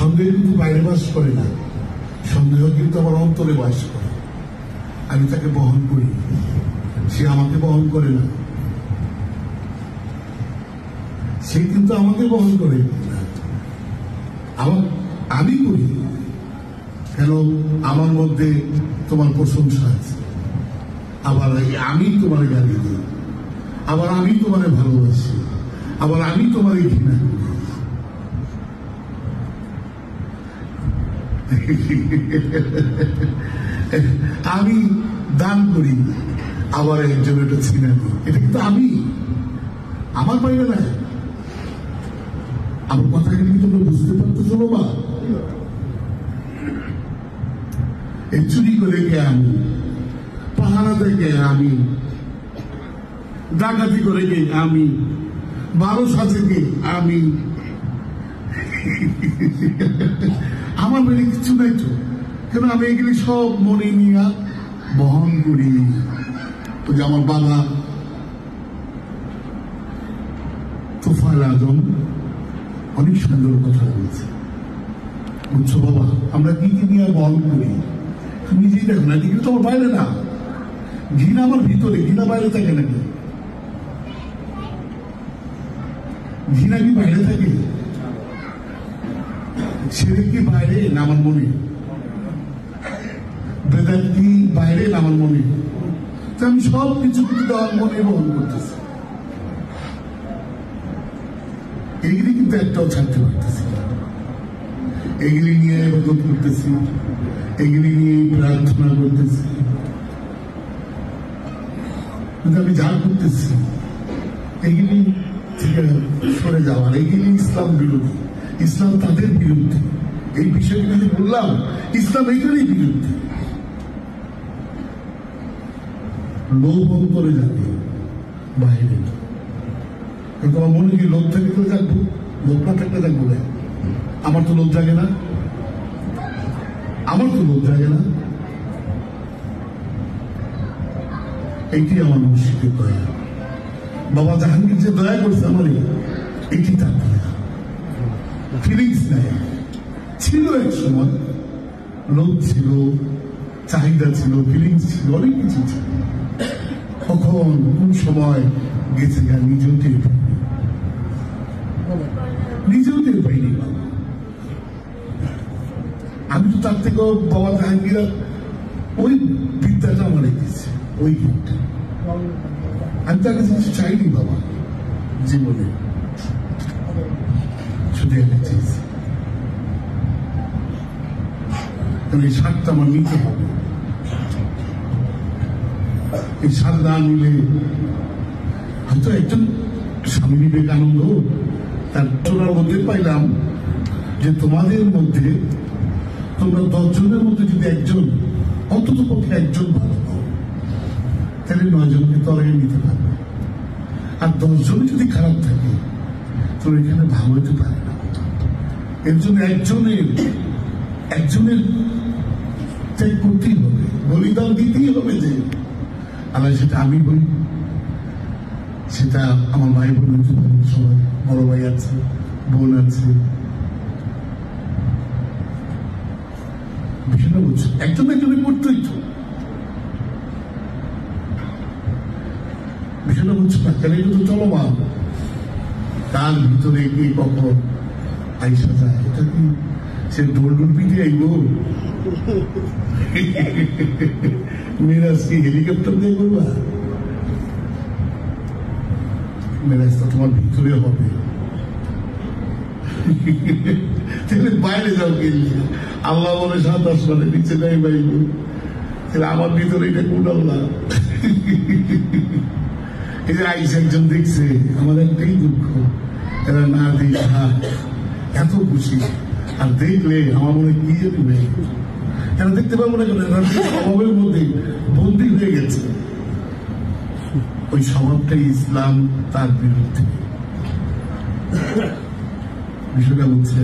সন্দেহ কিন্তু বাইরে বাস করে না, সন্দেহ কিন্তু আমার অন্তরে বাস করে। আমি তাকে বহন করি, সে আমাকে বহন করে না। সে কিন্তু আমাকে বহন করে আমি করি। কেন? আমার মধ্যে তোমার প্রশংসা আছে, আবার আমি তোমার গালি দিই, আবার আমি তোমার ভালোবাসি, আবার আমি তোমার ঘৃণা করি। আমি দান করি, আবার একজন এটা ছিনে দিই। এটা কিন্তু আমি, আমার বাইরে না। আমার কথা কিন্তু তোমরা বুঝতে পারতেছো বাবা? এই চুরি করে কে আমি, পাহারা থেকে আমি, ডাকাতি করে কে আমি, 12 সাজে কে আমি। আমার মনে কিছু নাই তো, কেন আমি এগুলি সব মনে নিয়ে বহন করি। ওই যে আমার বাবা তোফায়েল আজম অনেক সুন্দর কথা বলছে। বুঝছো বাবা, আমরা কি কি নিয়ে বহন করি নিজেই দেখো না, কিন্তু তোমার বাইরে না। ঘৃণা আমার ভিতরে, ঘৃণা বাইরে থাকে নাকি? ঘৃণা কি বাইরে থাকে? ছেলে কি বাইরে না আমার মনে? বেদাত কি বাইরে না আমার মনে? তো আমি সব কিছু কিন্তু আমার মনে বহন করতেছি। এইগুলি কিন্তু একটাও ছাড়তে পারতেছি না। এগুলি নিয়ে ইবাদত করতেছি, এগুলি নিয়ে প্রার্থনা করতেছি, কিন্তু আমি যা করতেছি এগুলি থেকে সরে যাওয়ার, এগুলি ইসলাম বিরোধী। ইসলাম তাদের বিরুদ্ধে। এই বিষয়গুলি যদি বললাম, ইসলাম এইটারই বিরুদ্ধে। লোভ অন্তরে যাবে, বাইরে। তোমার মনে কি লোভ থাকে তো জাগবো, লোভ না থাকলে জাগবো না। আমার তো লোভ জাগে না, আমার তো লোভ জাগে না। এইটি আমার মুর্শিদের দয়া। বাবা জাহাঙ্গীর যে দয়া করছে আমার, এইটি তার দয়া। ফিলিংস নেই। ছিল এক সময়, লোভ ছিল, চাহিদা ছিল, ফিলিংস ছিল, অনেক কিছু ছিল। কখন কোন সময় গেছে গা নিজেও টের পাইনি, নিজেও টের পাইনি। আমি তো তার থেকেও বাবা জাহাঙ্গীর ওই বিদ্যাটা আমার রেখেছে, ওই গিফটটা। আমি তার কাছে কিছু চাইনি বাবা জীবনে, শুধু একটা চেয়েছি। এই স্বাদটা আমার নিতে হবে। এই স্বাদ না নিলে হয়তো একজন স্বামী বিবেকানন্দ তার চোরার মধ্যে পাইলাম যে তোমাদের মধ্যে, তোমরা 10 জনের মধ্যে যদি একজন, অন্তত পক্ষে একজন ভালো পাও, তাহলে 9 জনকে তলায় নিতে পারবে। আর 10 জন যদি খারাপ থাকে, তো এখানে ভালো হতে পারে না। এর জন্য একজনের ত্যাগ করতেই হবে, বলিদান দিতেই হবে। যে আল্লাহ, সেটা আমি বলি, সেটা আমার ভাই বোন হতে পারে, সবাই বড় ভাই আছে, বোন আছে। বিষয়টা বুঝছো, একজনের করতেই তো। বিষয়টা বুঝছো না, কেন? এটা তো চলমান। তার ভিতরে কি কখন আইসা যায়? এটা কি সে ডোল পিঠে আইব? মেরাজ কি হেলিকপ্টার দিয়ে করবা? মেরাজ তো তোমার ভিতরে হবে। তাহলে বাইরে যাও গেলে আল্লাহ বলে 7 আসমানে নিচে নাই বাইব, তাহলে আমার ভিতরে এটা কোন আল্লাহ? এই যে আইসা একজন দেখছে, আমার একটাই দুঃখ, এরা না দেখা এত খুশি, আর দেখলে আমার মনে কি জানি নেই। এরা দেখতে পারবো না, কেন? স্বভাবের মধ্যে বন্দী হয়ে গেছে। ওই স্বভাবটাই ইসলাম তার বিরুদ্ধে। বিষয়টা বুঝছে?